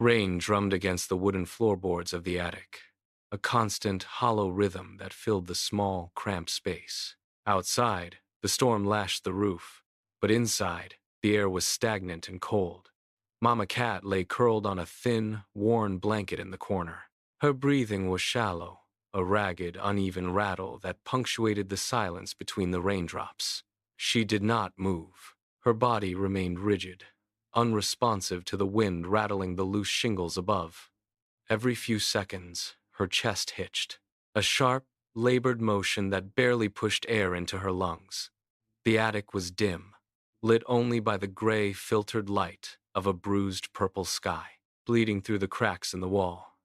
Rain drummed against the wooden floorboards of the attic, a constant, hollow rhythm that filled the small, cramped space. Outside, the storm lashed the roof, but inside, the air was stagnant and cold. Mama Cat lay curled on a thin, worn blanket in the corner. Her breathing was shallow, a ragged, uneven rattle that punctuated the silence between the raindrops. She did not move. Her body remained rigid, unresponsive to the wind rattling the loose shingles above. Every few seconds, her chest hitched, a sharp, labored motion that barely pushed air into her lungs. The attic was dim, lit only by the gray, filtered light of a bruised purple sky, bleeding through the cracks in the wall.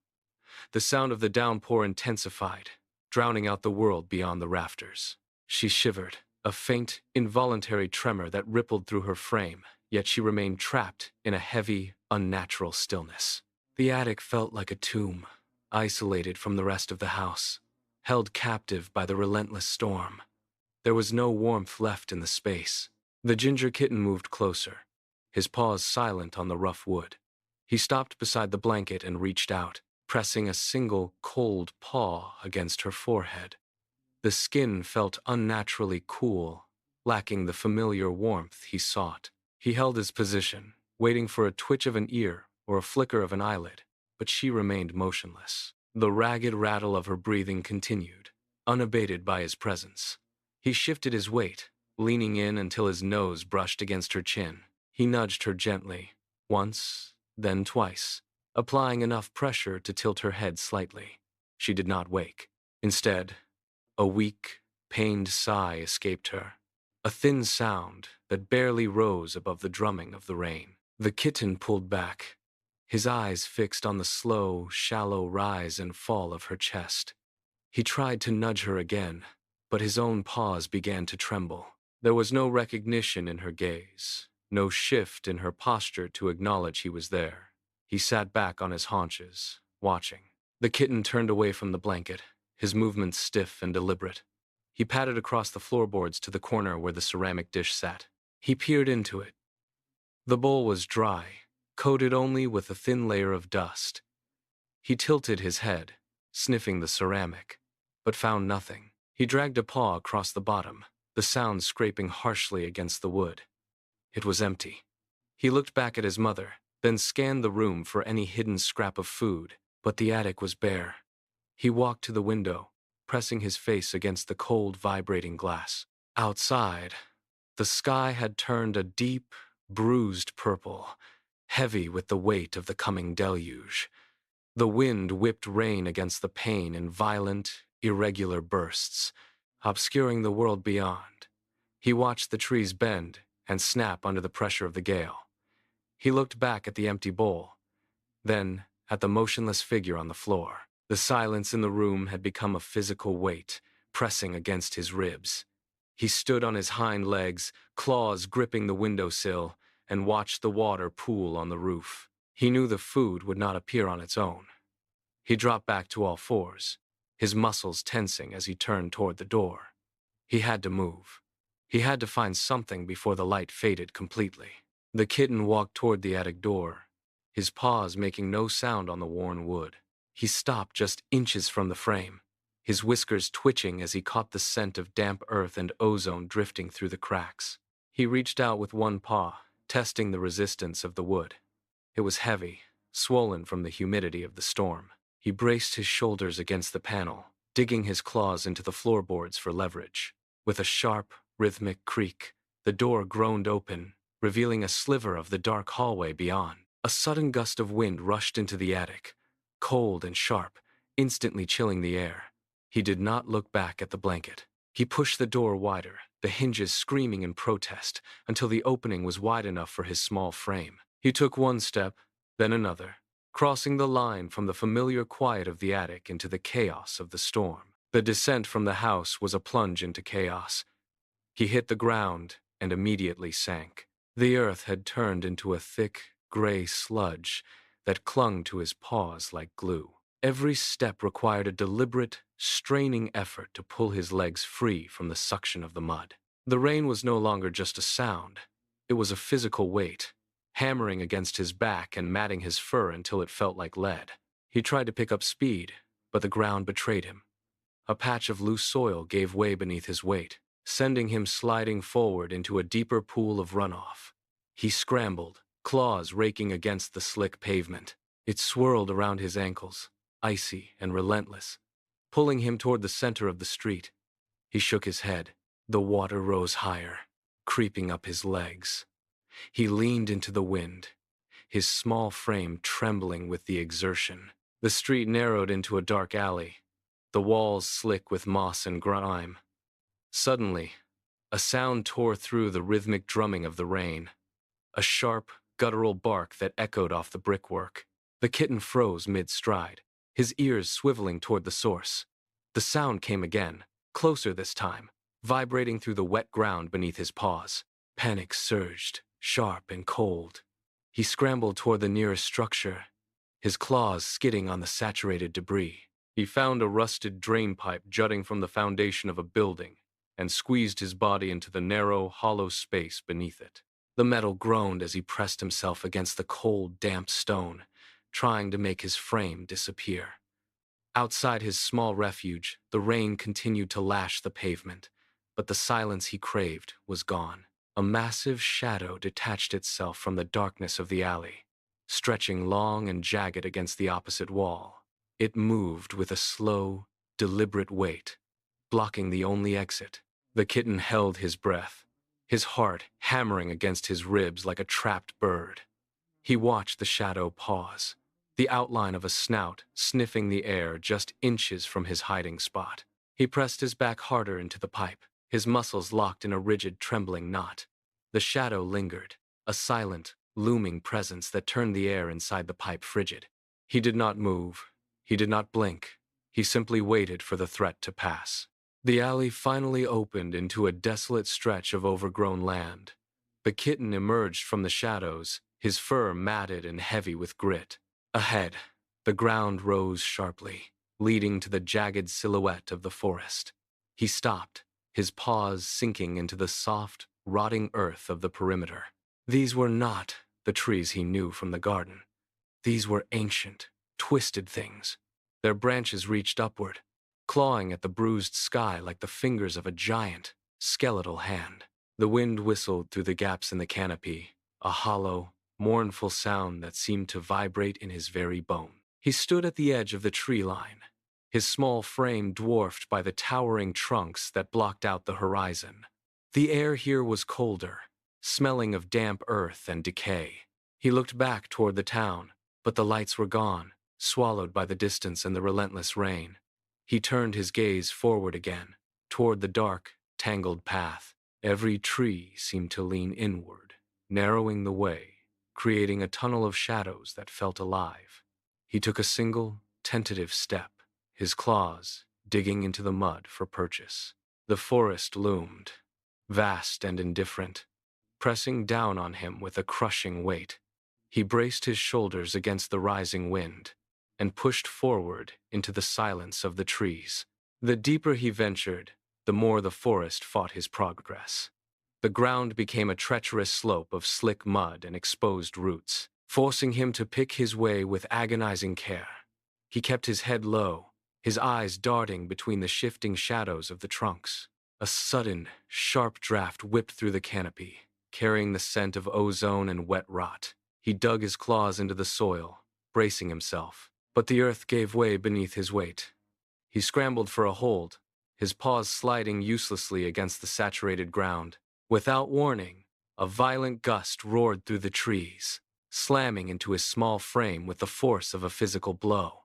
The sound of the downpour intensified, drowning out the world beyond the rafters. She shivered, a faint, involuntary tremor that rippled through her frame, yet she remained trapped in a heavy, unnatural stillness. The attic felt like a tomb, isolated from the rest of the house, held captive by the relentless storm. There was no warmth left in the space. The ginger kitten moved closer, his paws silent on the rough wood. He stopped beside the blanket and reached out, pressing a single, cold paw against her forehead. The skin felt unnaturally cool, lacking the familiar warmth he sought. He held his position, waiting for a twitch of an ear or a flicker of an eyelid, but she remained motionless. The ragged rattle of her breathing continued, unabated by his presence. He shifted his weight, leaning in until his nose brushed against her chin. He nudged her gently, once, then twice, applying enough pressure to tilt her head slightly. She did not wake. Instead, a weak, pained sigh escaped her, a thin sound that barely rose above the drumming of the rain. The kitten pulled back, his eyes fixed on the slow, shallow rise and fall of her chest. He tried to nudge her again, but his own paws began to tremble. There was no recognition in her gaze, no shift in her posture to acknowledge he was there. He sat back on his haunches, watching. The kitten turned away from the blanket, his movements stiff and deliberate. He padded across the floorboards to the corner where the ceramic dish sat. He peered into it. The bowl was dry, coated only with a thin layer of dust. He tilted his head, sniffing the ceramic, but found nothing. He dragged a paw across the bottom, the sound scraping harshly against the wood. It was empty. He looked back at his mother, then scanned the room for any hidden scrap of food, but the attic was bare. He walked to the window, pressing his face against the cold, vibrating glass. Outside, the sky had turned a deep, bruised purple, heavy with the weight of the coming deluge. The wind whipped rain against the pane in violent, irregular bursts, obscuring the world beyond. He watched the trees bend and snap under the pressure of the gale. He looked back at the empty bowl, then at the motionless figure on the floor. The silence in the room had become a physical weight, pressing against his ribs. He stood on his hind legs, claws gripping the windowsill, and watched the water pool on the roof. He knew the food would not appear on its own. He dropped back to all fours, his muscles tensing as he turned toward the door. He had to move. He had to find something before the light faded completely. The kitten walked toward the attic door, his paws making no sound on the worn wood. He stopped just inches from the frame, his whiskers twitching as he caught the scent of damp earth and ozone drifting through the cracks. He reached out with one paw, testing the resistance of the wood. It was heavy, swollen from the humidity of the storm. He braced his shoulders against the panel, digging his claws into the floorboards for leverage. With a sharp, rhythmic creak, the door groaned open, revealing a sliver of the dark hallway beyond. A sudden gust of wind rushed into the attic, cold and sharp, instantly chilling the air. He did not look back at the blanket. He pushed the door wider, the hinges screaming in protest, until the opening was wide enough for his small frame. He took one step, then another, crossing the line from the familiar quiet of the attic into the chaos of the storm. The descent from the house was a plunge into chaos. He hit the ground and immediately sank. The earth had turned into a thick, gray sludge that clung to his paws like glue. Every step required a deliberate, straining effort to pull his legs free from the suction of the mud. The rain was no longer just a sound. It was a physical weight, hammering against his back and matting his fur until it felt like lead. He tried to pick up speed, but the ground betrayed him. A patch of loose soil gave way beneath his weight, sending him sliding forward into a deeper pool of runoff. He scrambled, claws raking against the slick pavement. It swirled around his ankles, icy and relentless, pulling him toward the center of the street. He shook his head. The water rose higher, creeping up his legs. He leaned into the wind, his small frame trembling with the exertion. The street narrowed into a dark alley, the walls slick with moss and grime. Suddenly, a sound tore through the rhythmic drumming of the rain, a sharp, guttural bark that echoed off the brickwork. The kitten froze mid-stride, his ears swiveling toward the source. The sound came again, closer this time, vibrating through the wet ground beneath his paws. Panic surged, sharp and cold. He scrambled toward the nearest structure, his claws skidding on the saturated debris. He found a rusted drain pipe jutting from the foundation of a building and squeezed his body into the narrow, hollow space beneath it. The metal groaned as he pressed himself against the cold, damp stone, trying to make his frame disappear. Outside his small refuge, the rain continued to lash the pavement, but the silence he craved was gone. A massive shadow detached itself from the darkness of the alley, stretching long and jagged against the opposite wall. It moved with a slow, deliberate weight, blocking the only exit. The kitten held his breath, his heart hammering against his ribs like a trapped bird. He watched the shadow pause, the outline of a snout sniffing the air just inches from his hiding spot. He pressed his back harder into the pipe, his muscles locked in a rigid, trembling knot. The shadow lingered, a silent, looming presence that turned the air inside the pipe frigid. He did not move. He did not blink. He simply waited for the threat to pass. The alley finally opened into a desolate stretch of overgrown land. The kitten emerged from the shadows, his fur matted and heavy with grit. Ahead, the ground rose sharply, leading to the jagged silhouette of the forest. He stopped, his paws sinking into the soft, rotting earth of the perimeter. These were not the trees he knew from the garden. These were ancient, twisted things. Their branches reached upward, clawing at the bruised sky like the fingers of a giant, skeletal hand. The wind whistled through the gaps in the canopy, a hollow, mournful sound that seemed to vibrate in his very bone. He stood at the edge of the tree line, his small frame dwarfed by the towering trunks that blocked out the horizon. The air here was colder, smelling of damp earth and decay. He looked back toward the town, but the lights were gone, swallowed by the distance and the relentless rain. He turned his gaze forward again, toward the dark, tangled path. Every tree seemed to lean inward, narrowing the way, creating a tunnel of shadows that felt alive. He took a single, tentative step, his claws digging into the mud for purchase. The forest loomed, vast and indifferent, pressing down on him with a crushing weight. He braced his shoulders against the rising wind and pushed forward into the silence of the trees. The deeper he ventured, the more the forest fought his progress. The ground became a treacherous slope of slick mud and exposed roots, forcing him to pick his way with agonizing care. He kept his head low, his eyes darting between the shifting shadows of the trunks. A sudden, sharp draft whipped through the canopy, carrying the scent of ozone and wet rot. He dug his claws into the soil, bracing himself, but the earth gave way beneath his weight. He scrambled for a hold, his paws sliding uselessly against the saturated ground. Without warning, a violent gust roared through the trees, slamming into his small frame with the force of a physical blow.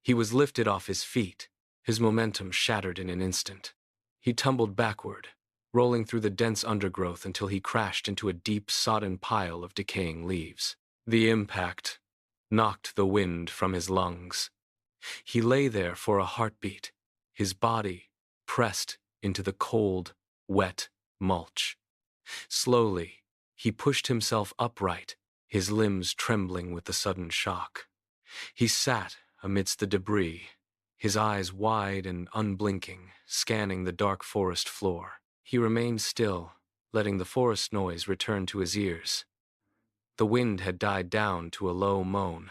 He was lifted off his feet, his momentum shattered in an instant. He tumbled backward, rolling through the dense undergrowth until he crashed into a deep, sodden pile of decaying leaves. The impact knocked the wind from his lungs. He lay there for a heartbeat, his body pressed into the cold, wet mulch. Slowly, he pushed himself upright, his limbs trembling with the sudden shock. He sat amidst the debris, his eyes wide and unblinking, scanning the dark forest floor. He remained still, letting the forest noise return to his ears. The wind had died down to a low moan,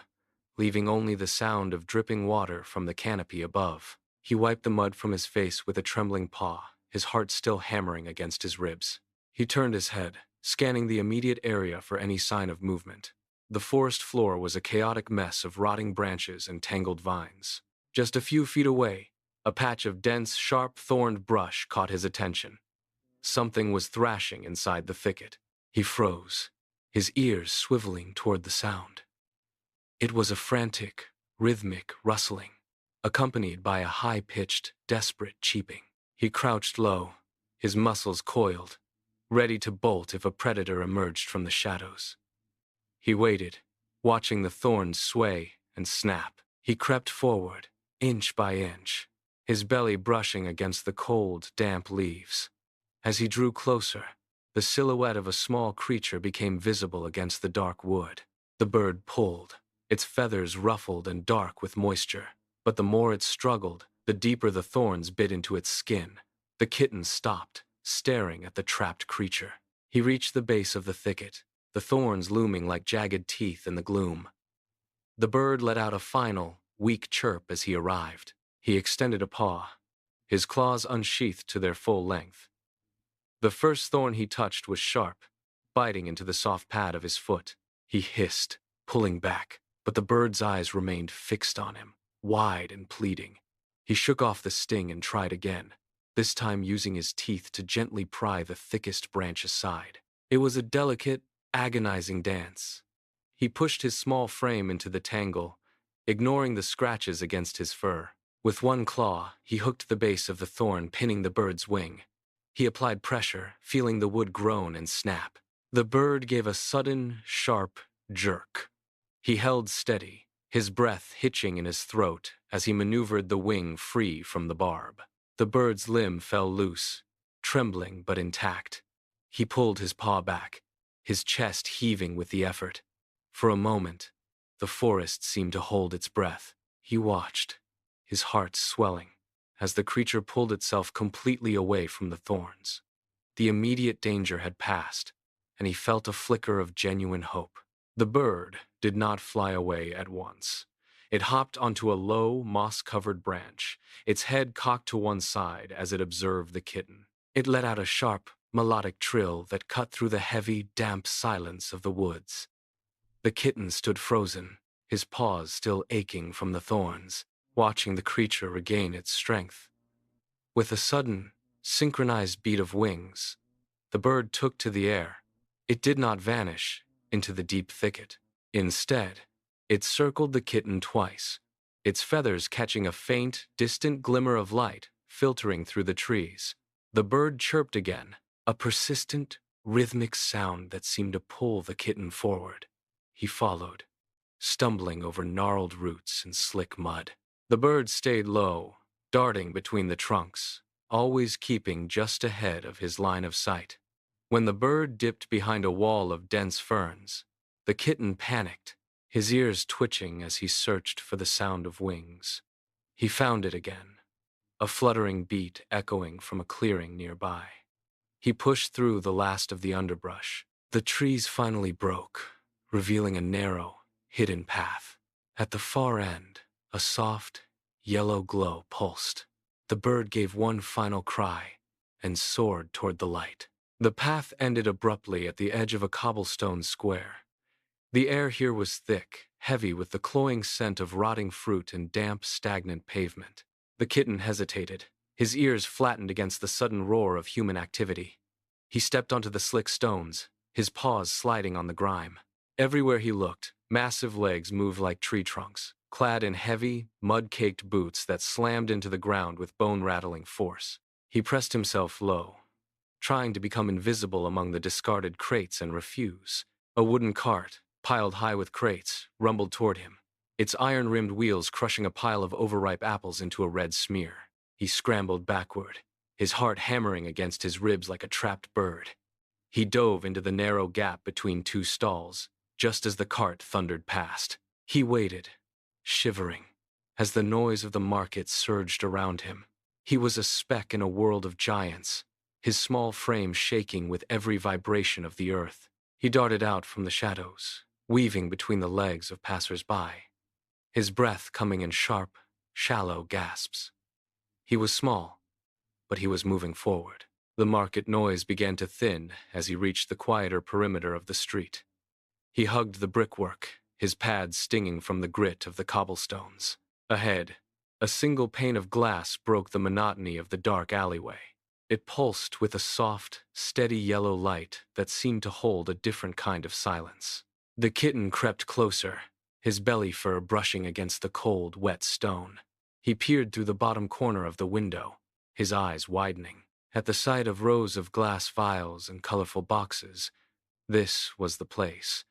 leaving only the sound of dripping water from the canopy above. He wiped the mud from his face with a trembling paw, his heart still hammering against his ribs. He turned his head, scanning the immediate area for any sign of movement. The forest floor was a chaotic mess of rotting branches and tangled vines. Just a few feet away, a patch of dense, sharp-thorned brush caught his attention. Something was thrashing inside the thicket. He froze, his ears swiveling toward the sound. It was a frantic, rhythmic rustling, accompanied by a high-pitched, desperate cheeping. He crouched low, his muscles coiled, ready to bolt if a predator emerged from the shadows. He waited, watching the thorns sway and snap. He crept forward, inch by inch, his belly brushing against the cold, damp leaves. As he drew closer, the silhouette of a small creature became visible against the dark wood. The bird pulled, its feathers ruffled and dark with moisture, but the more it struggled, the deeper the thorns bit into its skin. The kitten stopped, staring at the trapped creature. He reached the base of the thicket, the thorns looming like jagged teeth in the gloom. The bird let out a final, weak chirp as he arrived. He extended a paw, his claws unsheathed to their full length. The first thorn he touched was sharp, biting into the soft pad of his foot. He hissed, pulling back, but the bird's eyes remained fixed on him, wide and pleading. He shook off the sting and tried again, this time using his teeth to gently pry the thickest branch aside. It was a delicate, agonizing dance. He pushed his small frame into the tangle, ignoring the scratches against his fur. With one claw, he hooked the base of the thorn, pinning the bird's wing. He applied pressure, feeling the wood groan and snap. The bird gave a sudden, sharp jerk. He held steady, his breath hitching in his throat as he maneuvered the wing free from the barb. The bird's limb fell loose, trembling but intact. He pulled his paw back, his chest heaving with the effort. For a moment, the forest seemed to hold its breath. He watched, his heart swelling, as the creature pulled itself completely away from the thorns. The immediate danger had passed, and he felt a flicker of genuine hope. The bird did not fly away at once. It hopped onto a low, moss-covered branch, its head cocked to one side as it observed the kitten. It let out a sharp, melodic trill that cut through the heavy, damp silence of the woods. The kitten stood frozen, his paws still aching from the thorns, watching the creature regain its strength. With a sudden, synchronized beat of wings, the bird took to the air. It did not vanish into the deep thicket. Instead, it circled the kitten twice, its feathers catching a faint, distant glimmer of light filtering through the trees. The bird chirped again, a persistent, rhythmic sound that seemed to pull the kitten forward. He followed, stumbling over gnarled roots and slick mud. The bird stayed low, darting between the trunks, always keeping just ahead of his line of sight. When the bird dipped behind a wall of dense ferns, the kitten panicked, his ears twitching as he searched for the sound of wings. He found it again, a fluttering beat echoing from a clearing nearby. He pushed through the last of the underbrush. The trees finally broke, revealing a narrow, hidden path. At the far end, a soft, yellow glow pulsed. The bird gave one final cry and soared toward the light. The path ended abruptly at the edge of a cobblestone square. The air here was thick, heavy with the cloying scent of rotting fruit and damp, stagnant pavement. The kitten hesitated, his ears flattened against the sudden roar of human activity. He stepped onto the slick stones, his paws sliding on the grime. Everywhere he looked, massive legs moved like tree trunks, clad in heavy, mud-caked boots that slammed into the ground with bone-rattling force. He pressed himself low, trying to become invisible among the discarded crates and refuse. A wooden cart, piled high with crates, rumbled toward him, its iron-rimmed wheels crushing a pile of overripe apples into a red smear. He scrambled backward, his heart hammering against his ribs like a trapped bird. He dove into the narrow gap between two stalls, just as the cart thundered past. He waited, shivering, as the noise of the market surged around him. He was a speck in a world of giants, his small frame shaking with every vibration of the earth. He darted out from the shadows, weaving between the legs of passers-by, his breath coming in sharp, shallow gasps. He was small, but he was moving forward. The market noise began to thin as he reached the quieter perimeter of the street. He hugged the brickwork, his pads stinging from the grit of the cobblestones. Ahead, a single pane of glass broke the monotony of the dark alleyway. It pulsed with a soft, steady yellow light that seemed to hold a different kind of silence. The kitten crept closer, his belly fur brushing against the cold, wet stone. He peered through the bottom corner of the window, his eyes widening. At the sight of rows of glass vials and colorful boxes, this was the place.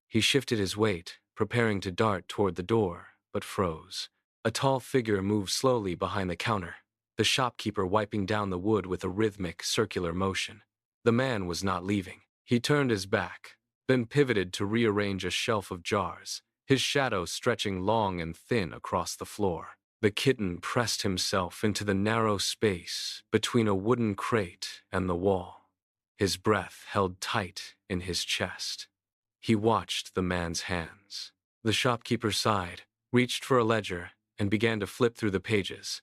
He shifted his weight, preparing to dart toward the door, but froze. A tall figure moved slowly behind the counter, the shopkeeper wiping down the wood with a rhythmic, circular motion. The man was not leaving. He turned his back, then pivoted to rearrange a shelf of jars, his shadow stretching long and thin across the floor. The kitten pressed himself into the narrow space between a wooden crate and the wall, his breath held tight in his chest. He watched the man's hands. The shopkeeper sighed, reached for a ledger, and began to flip through the pages.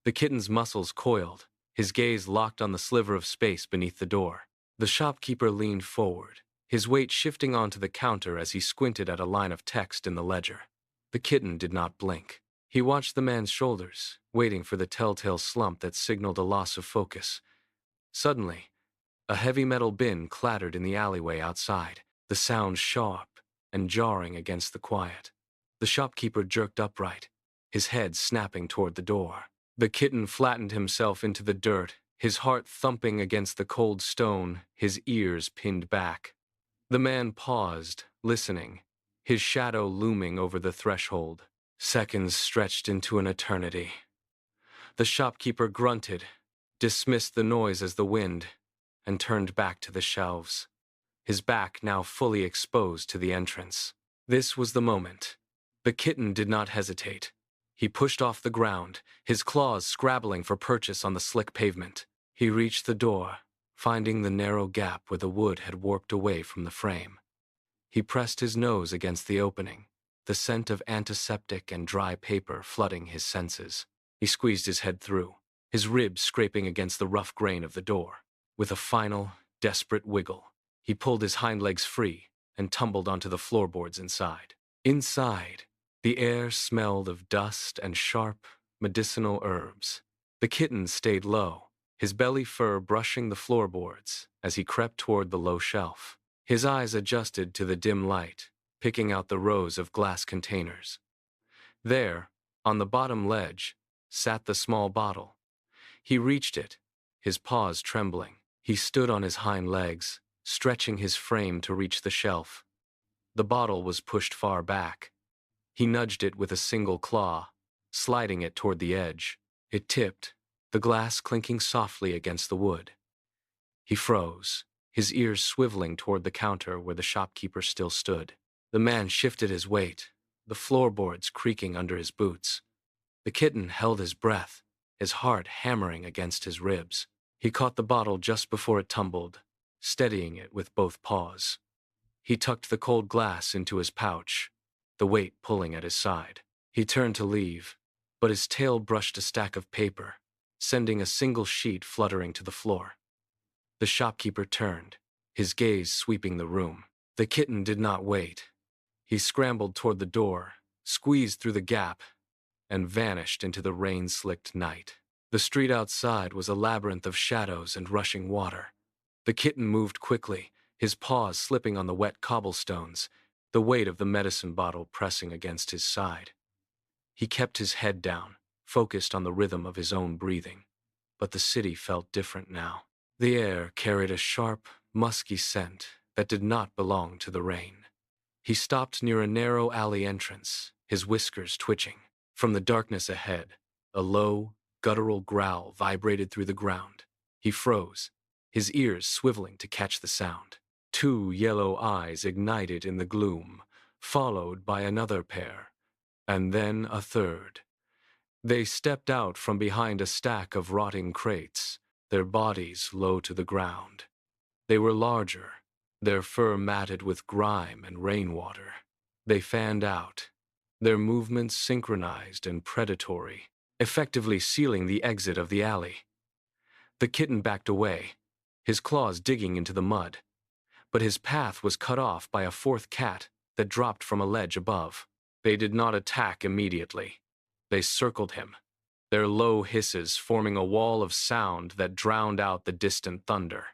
The kitten's muscles coiled, his gaze locked on the sliver of space beneath the door. The shopkeeper leaned forward, his weight shifting onto the counter as he squinted at a line of text in the ledger. The kitten did not blink. He watched the man's shoulders, waiting for the telltale slump that signaled a loss of focus. Suddenly, a heavy metal bin clattered in the alleyway outside, the sound sharp and jarring against the quiet. The shopkeeper jerked upright, his head snapping toward the door. The kitten flattened himself into the dirt, his heart thumping against the cold stone, his ears pinned back. The man paused, listening, his shadow looming over the threshold. Seconds stretched into an eternity. The shopkeeper grunted, dismissed the noise as the wind, and turned back to the shelves, his back now fully exposed to the entrance. This was the moment. The kitten did not hesitate. He pushed off the ground, his claws scrabbling for purchase on the slick pavement. He reached the door, finding the narrow gap where the wood had warped away from the frame. He pressed his nose against the opening, the scent of antiseptic and dry paper flooding his senses. He squeezed his head through, his ribs scraping against the rough grain of the door. With a final, desperate wiggle, he pulled his hind legs free and tumbled onto the floorboards inside. Inside, the air smelled of dust and sharp, medicinal herbs. The kitten stayed low, his belly fur brushing the floorboards as he crept toward the low shelf. His eyes adjusted to the dim light, picking out the rows of glass containers. There, on the bottom ledge, sat the small bottle. He reached it, his paws trembling. He stood on his hind legs, stretching his frame to reach the shelf. The bottle was pushed far back. He nudged it with a single claw, sliding it toward the edge. It tipped, the glass clinking softly against the wood. He froze, his ears swiveling toward the counter where the shopkeeper still stood. The man shifted his weight, the floorboards creaking under his boots. The kitten held his breath, his heart hammering against his ribs. He caught the bottle just before it tumbled, steadying it with both paws. He tucked the cold glass into his pouch, the weight pulling at his side. He turned to leave, but his tail brushed a stack of paper, sending a single sheet fluttering to the floor. The shopkeeper turned, his gaze sweeping the room. The kitten did not wait. He scrambled toward the door, squeezed through the gap, and vanished into the rain-slicked night. The street outside was a labyrinth of shadows and rushing water. The kitten moved quickly, his paws slipping on the wet cobblestones, the weight of the medicine bottle pressing against his side. He kept his head down, focused on the rhythm of his own breathing. But the city felt different now. The air carried a sharp, musky scent that did not belong to the rain. He stopped near a narrow alley entrance, his whiskers twitching. From the darkness ahead, a low, guttural growl vibrated through the ground. He froze, his ears swiveling to catch the sound. 2 yellow eyes ignited in the gloom, followed by another pair, and then a third. They stepped out from behind a stack of rotting crates, their bodies low to the ground. They were larger, their fur matted with grime and rainwater. They fanned out, their movements synchronized and predatory, effectively sealing the exit of the alley. The kitten backed away, his claws digging into the mud, but his path was cut off by a fourth cat that dropped from a ledge above. They did not attack immediately. They circled him, their low hisses forming a wall of sound that drowned out the distant thunder.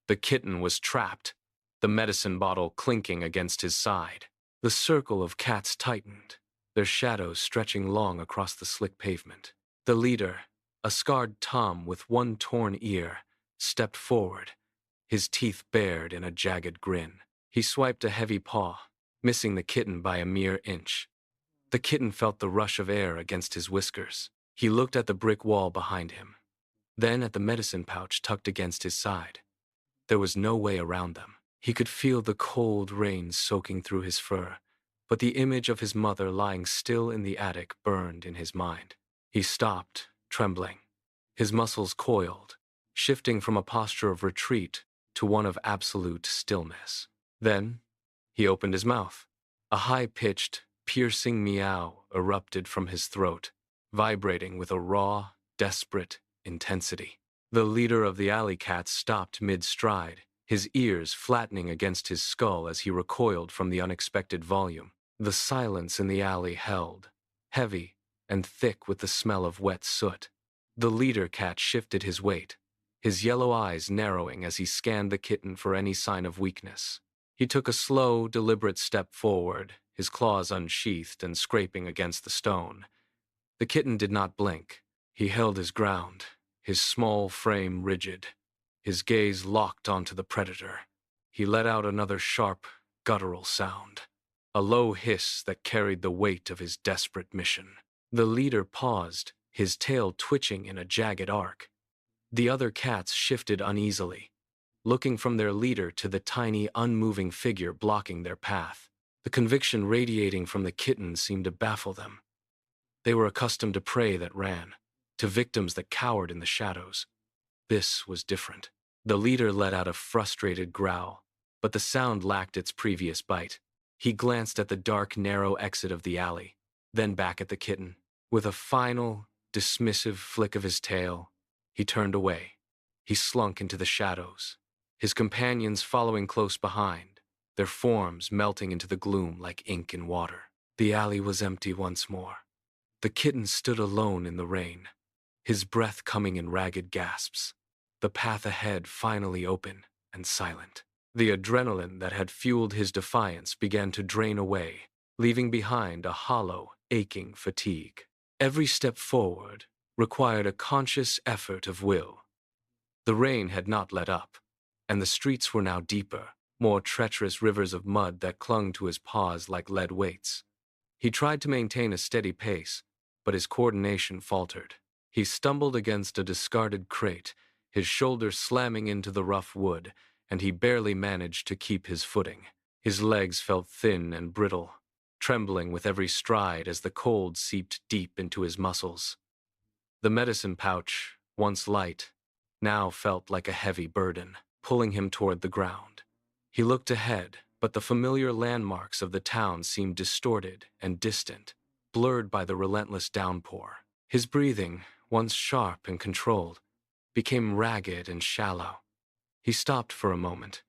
The kitten was trapped, the medicine bottle clinking against his side. The circle of cats tightened, their shadows stretching long across the slick pavement. The leader, a scarred Tom with one torn ear, stepped forward, his teeth bared in a jagged grin. He swiped a heavy paw, missing the kitten by a mere inch. The kitten felt the rush of air against his whiskers. He looked at the brick wall behind him, then at the medicine pouch tucked against his side. There was no way around them. He could feel the cold rain soaking through his fur, but the image of his mother lying still in the attic burned in his mind. He stopped, trembling. His muscles coiled, shifting from a posture of retreat to one of absolute stillness. Then, he opened his mouth. A high-pitched, piercing meow erupted from his throat, vibrating with a raw, desperate intensity. The leader of the alley cats stopped mid-stride, his ears flattening against his skull as he recoiled from the unexpected volume. The silence in the alley held, heavy and thick with the smell of wet soot. The leader cat shifted his weight, his yellow eyes narrowing as he scanned the kitten for any sign of weakness. He took a slow, deliberate step forward, his claws unsheathed and scraping against the stone. The kitten did not blink. He held his ground, his small frame rigid, his gaze locked onto the predator. He let out another sharp, guttural sound, a low hiss that carried the weight of his desperate mission. The leader paused, his tail twitching in a jagged arc. The other cats shifted uneasily, looking from their leader to the tiny, unmoving figure blocking their path. The conviction radiating from the kitten seemed to baffle them. They were accustomed to prey that ran, to victims that cowered in the shadows. This was different. The leader let out a frustrated growl, but the sound lacked its previous bite. He glanced at the dark, narrow exit of the alley, then back at the kitten. With a final, dismissive flick of his tail, he turned away. He slunk into the shadows, his companions following close behind, their forms melting into the gloom like ink in water. The alley was empty once more. The kitten stood alone in the rain, his breath coming in ragged gasps, the path ahead finally open and silent. The adrenaline that had fueled his defiance began to drain away, leaving behind a hollow, aching fatigue. Every step forward required a conscious effort of will. The rain had not let up, and the streets were now deeper, more treacherous rivers of mud that clung to his paws like lead weights. He tried to maintain a steady pace, but his coordination faltered. He stumbled against a discarded crate, his shoulder slamming into the rough wood, and he barely managed to keep his footing. His legs felt thin and brittle, trembling with every stride as the cold seeped deep into his muscles. The medicine pouch, once light, now felt like a heavy burden, pulling him toward the ground. He looked ahead, but the familiar landmarks of the town seemed distorted and distant, blurred by the relentless downpour. His breathing, once sharp and controlled, became ragged and shallow. He stopped for a moment,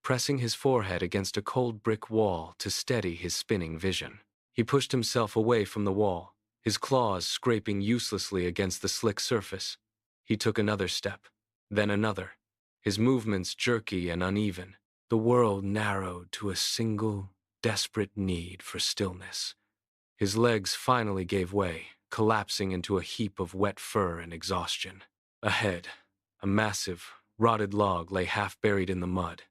pressing his forehead against a cold brick wall to steady his spinning vision. He pushed himself away from the wall, his claws scraping uselessly against the slick surface. He took another step, then another, his movements jerky and uneven. The world narrowed to a single, desperate need for stillness. His legs finally gave way, collapsing into a heap of wet fur and exhaustion. Ahead, a massive, rotted log lay half buried in the mud,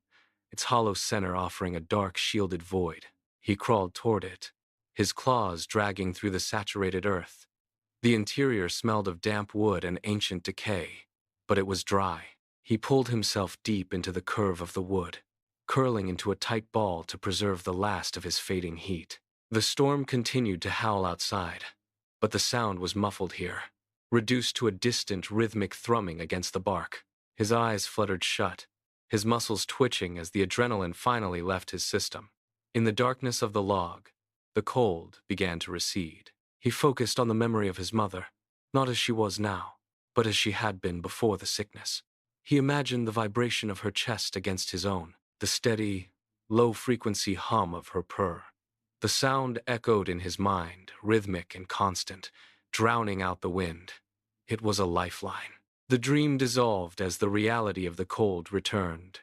its hollow center offering a dark, shielded void. He crawled toward it, his claws dragging through the saturated earth. The interior smelled of damp wood and ancient decay, but it was dry. He pulled himself deep into the curve of the wood, curling into a tight ball to preserve the last of his fading heat. The storm continued to howl outside, but the sound was muffled here, reduced to a distant, rhythmic thrumming against the bark. His eyes fluttered shut, his muscles twitching as the adrenaline finally left his system. In the darkness of the log, the cold began to recede. He focused on the memory of his mother, not as she was now, but as she had been before the sickness. He imagined the vibration of her chest against his own, the steady, low-frequency hum of her purr. The sound echoed in his mind, rhythmic and constant, drowning out the wind. It was a lifeline. The dream dissolved as the reality of the cold returned.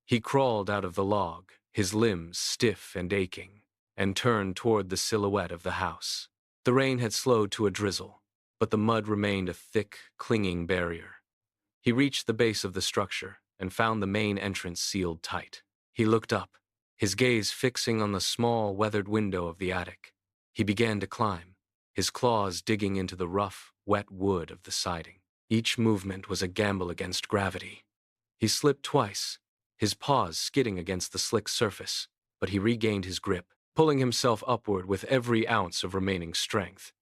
He crawled out of the log, his limbs stiff and aching, and turned toward the silhouette of the house. The rain had slowed to a drizzle, but the mud remained a thick, clinging barrier. He reached the base of the structure and found the main entrance sealed tight. He looked up, his gaze fixing on the small, weathered window of the attic. He began to climb, his claws digging into the rough, wet wood of the siding. Each movement was a gamble against gravity. He slipped twice, his paws skidding against the slick surface, but he regained his grip, pulling himself upward with every ounce of remaining strength.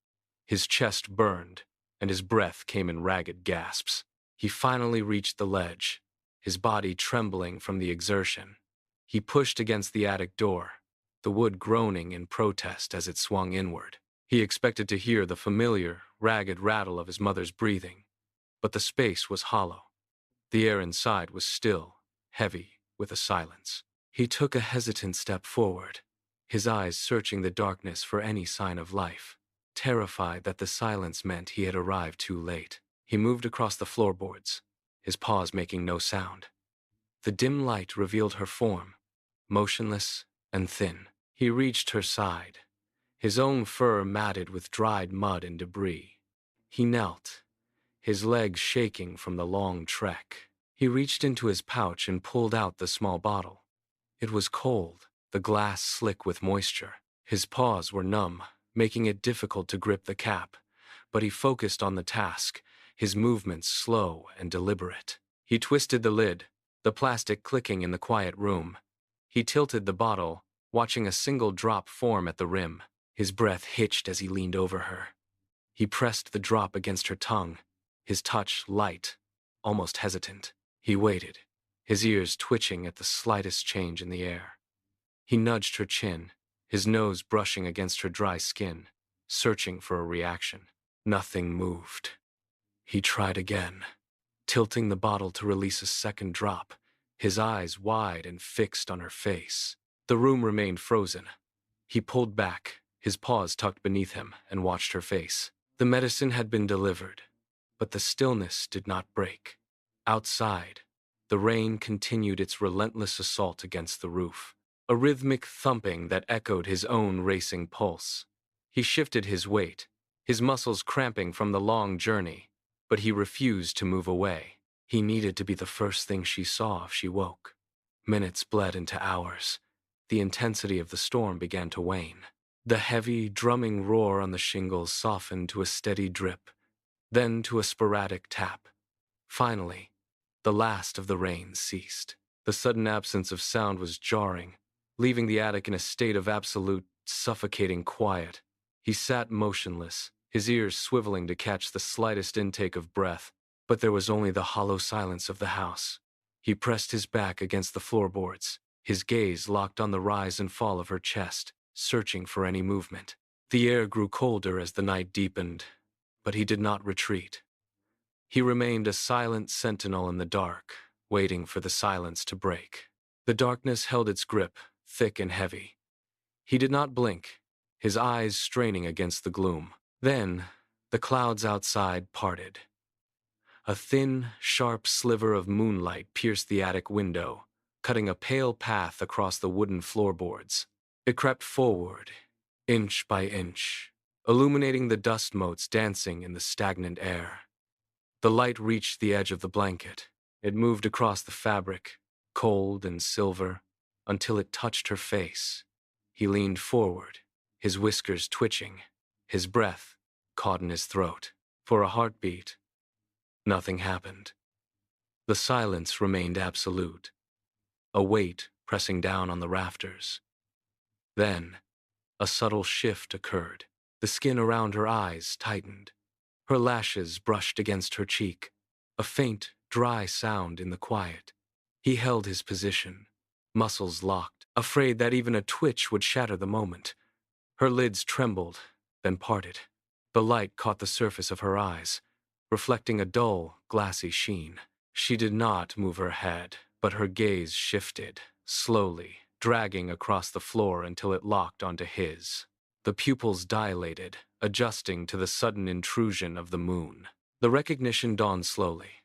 His chest burned, and his breath came in ragged gasps. He finally reached the ledge, his body trembling from the exertion. He pushed against the attic door, the wood groaning in protest as it swung inward. He expected to hear the familiar, ragged rattle of his mother's breathing, but the space was hollow. The air inside was still, heavy, with a silence. He took a hesitant step forward, his eyes searching the darkness for any sign of life. Terrified that the silence meant he had arrived too late, he moved across the floorboards, his paws making no sound. The dim light revealed her form, motionless and thin. He reached her side, his own fur matted with dried mud and debris. He knelt, his legs shaking from the long trek. He reached into his pouch and pulled out the small bottle. It was cold, the glass slick with moisture. His paws were numb, making it difficult to grip the cap, but he focused on the task, his movements slow and deliberate. He twisted the lid, the plastic clicking in the quiet room. He tilted the bottle, watching a single drop form at the rim. His breath hitched as he leaned over her. He pressed the drop against her tongue, his touch light, almost hesitant. He waited, his ears twitching at the slightest change in the air. He nudged her chin, his nose brushing against her dry skin, searching for a reaction. Nothing moved. He tried again, tilting the bottle to release a second drop, his eyes wide and fixed on her face. The room remained frozen. He pulled back, his paws tucked beneath him, and watched her face. The medicine had been delivered, but the stillness did not break. Outside, the rain continued its relentless assault against the roof, a rhythmic thumping that echoed his own racing pulse. He shifted his weight, his muscles cramping from the long journey, but he refused to move away. He needed to be the first thing she saw if she woke. Minutes bled into hours. The intensity of the storm began to wane. The heavy, drumming roar on the shingles softened to a steady drip, then to a sporadic tap. Finally, the last of the rain ceased. The sudden absence of sound was jarring, leaving the attic in a state of absolute, suffocating quiet. He sat motionless, his ears swiveling to catch the slightest intake of breath, but there was only the hollow silence of the house. He pressed his back against the floorboards, his gaze locked on the rise and fall of her chest, searching for any movement. The air grew colder as the night deepened, but he did not retreat. He remained a silent sentinel in the dark, waiting for the silence to break. The darkness held its grip, thick and heavy. He did not blink, his eyes straining against the gloom. Then, the clouds outside parted. A thin, sharp sliver of moonlight pierced the attic window, cutting a pale path across the wooden floorboards. It crept forward, inch by inch, illuminating the dust motes dancing in the stagnant air. The light reached the edge of the blanket. It moved across the fabric, cold and silver, until it touched her face. He leaned forward, his whiskers twitching, his breath caught in his throat. For a heartbeat, nothing happened. The silence remained absolute, a weight pressing down on the rafters. Then, a subtle shift occurred. The skin around her eyes tightened. Her lashes brushed against her cheek, a faint, dry sound in the quiet. He held his position, muscles locked, afraid that even a twitch would shatter the moment. Her lids trembled, then parted. The light caught the surface of her eyes, reflecting a dull, glassy sheen. She did not move her head, but her gaze shifted, slowly, dragging across the floor until it locked onto his. The pupils dilated, adjusting to the sudden intrusion of the moon. The recognition dawned slowly,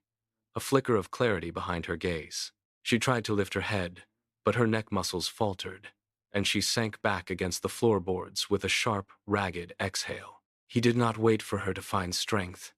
a flicker of clarity behind her gaze. She tried to lift her head, but her neck muscles faltered, and she sank back against the floorboards with a sharp, ragged exhale. He did not wait for her to find strength.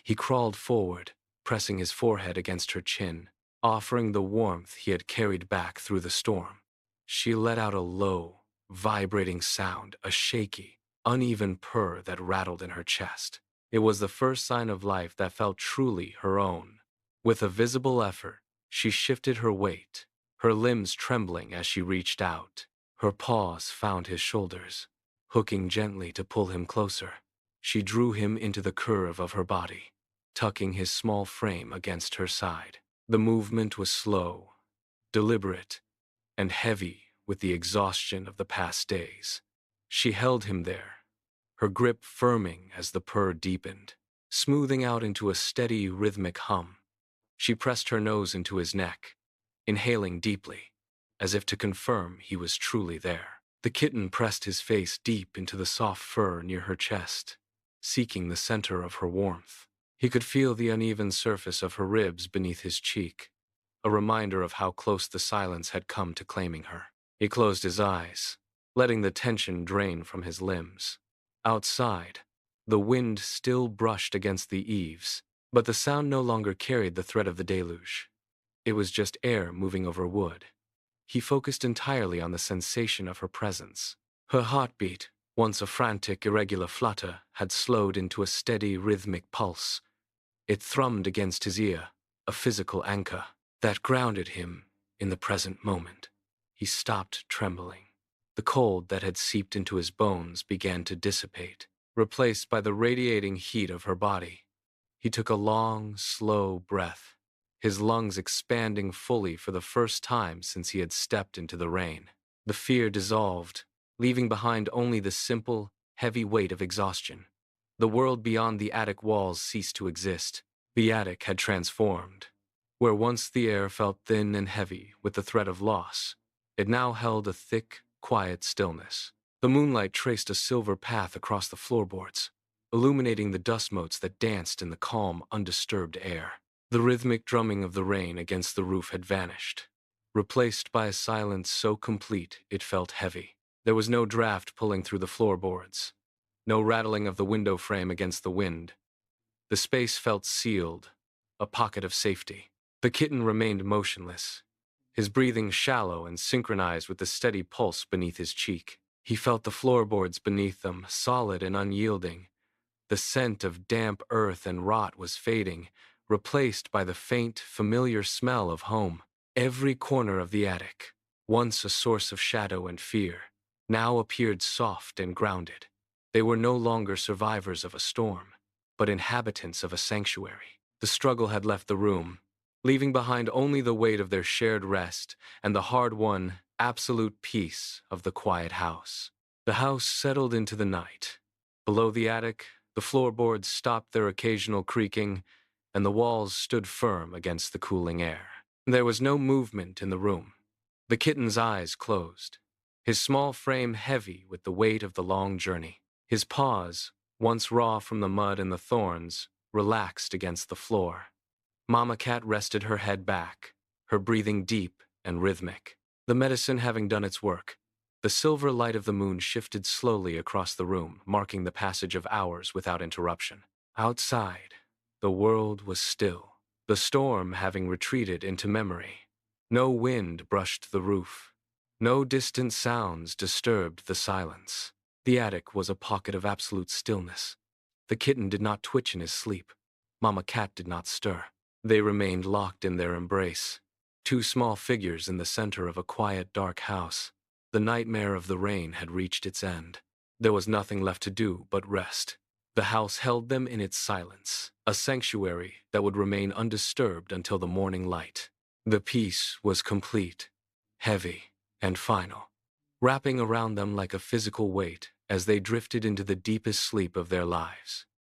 He crawled forward, pressing his forehead against her chin, offering the warmth he had carried back through the storm. She let out a low, vibrating sound, a shaky, uneven purr that rattled in her chest. It was the first sign of life that felt truly her own. With a visible effort, she shifted her weight, her limbs trembling as she reached out. Her paws found his shoulders, hooking gently to pull him closer. She drew him into the curve of her body, tucking his small frame against her side. The movement was slow, deliberate, and heavy with the exhaustion of the past days. She held him there, her grip firming as the purr deepened, smoothing out into a steady, rhythmic hum. She pressed her nose into his neck, inhaling deeply, as if to confirm he was truly there. The kitten pressed his face deep into the soft fur near her chest, seeking the center of her warmth. He could feel the uneven surface of her ribs beneath his cheek, a reminder of how close the silence had come to claiming her. He closed his eyes, letting the tension drain from his limbs. Outside, the wind still brushed against the eaves, but the sound no longer carried the threat of the deluge. It was just air moving over wood. He focused entirely on the sensation of her presence. Her heartbeat, once a frantic, irregular flutter, had slowed into a steady, rhythmic pulse. It thrummed against his ear, a physical anchor that grounded him in the present moment. He stopped trembling. The cold that had seeped into his bones began to dissipate, replaced by the radiating heat of her body. He took a long, slow breath, his lungs expanding fully for the first time since he had stepped into the rain. The fear dissolved, leaving behind only the simple, heavy weight of exhaustion. The world beyond the attic walls ceased to exist. The attic had transformed. Where once the air felt thin and heavy with the threat of loss, it now held a thick, quiet stillness. The moonlight traced a silver path across the floorboards, illuminating the dust motes that danced in the calm, undisturbed air. The rhythmic drumming of the rain against the roof had vanished, replaced by a silence so complete it felt heavy. There was no draft pulling through the floorboards, no rattling of the window frame against the wind. The space felt sealed, a pocket of safety. The kitten remained motionless, his breathing shallow and synchronized with the steady pulse beneath his cheek. He felt the floorboards beneath them, solid and unyielding. The scent of damp earth and rot was fading, replaced by the faint, familiar smell of home. Every corner of the attic, once a source of shadow and fear, now appeared soft and grounded. They were no longer survivors of a storm, but inhabitants of a sanctuary. The struggle had left the room, leaving behind only the weight of their shared rest and the hard-won, absolute peace of the quiet house. The house settled into the night. Below the attic, the floorboards stopped their occasional creaking, and the walls stood firm against the cooling air. There was no movement in the room. The kitten's eyes closed, his small frame heavy with the weight of the long journey. His paws, once raw from the mud and the thorns, relaxed against the floor. Mama Cat rested her head back, her breathing deep and rhythmic. The medicine having done its work, the silver light of the moon shifted slowly across the room, marking the passage of hours without interruption. Outside, the world was still, the storm having retreated into memory. No wind brushed the roof. No distant sounds disturbed the silence. The attic was a pocket of absolute stillness. The kitten did not twitch in his sleep. Mama Cat did not stir. They remained locked in their embrace, two small figures in the center of a quiet, dark house. The nightmare of the rain had reached its end. There was nothing left to do but rest. The house held them in its silence, a sanctuary that would remain undisturbed until the morning light. The peace was complete, heavy, and final, wrapping around them like a physical weight as they drifted into the deepest sleep of their lives.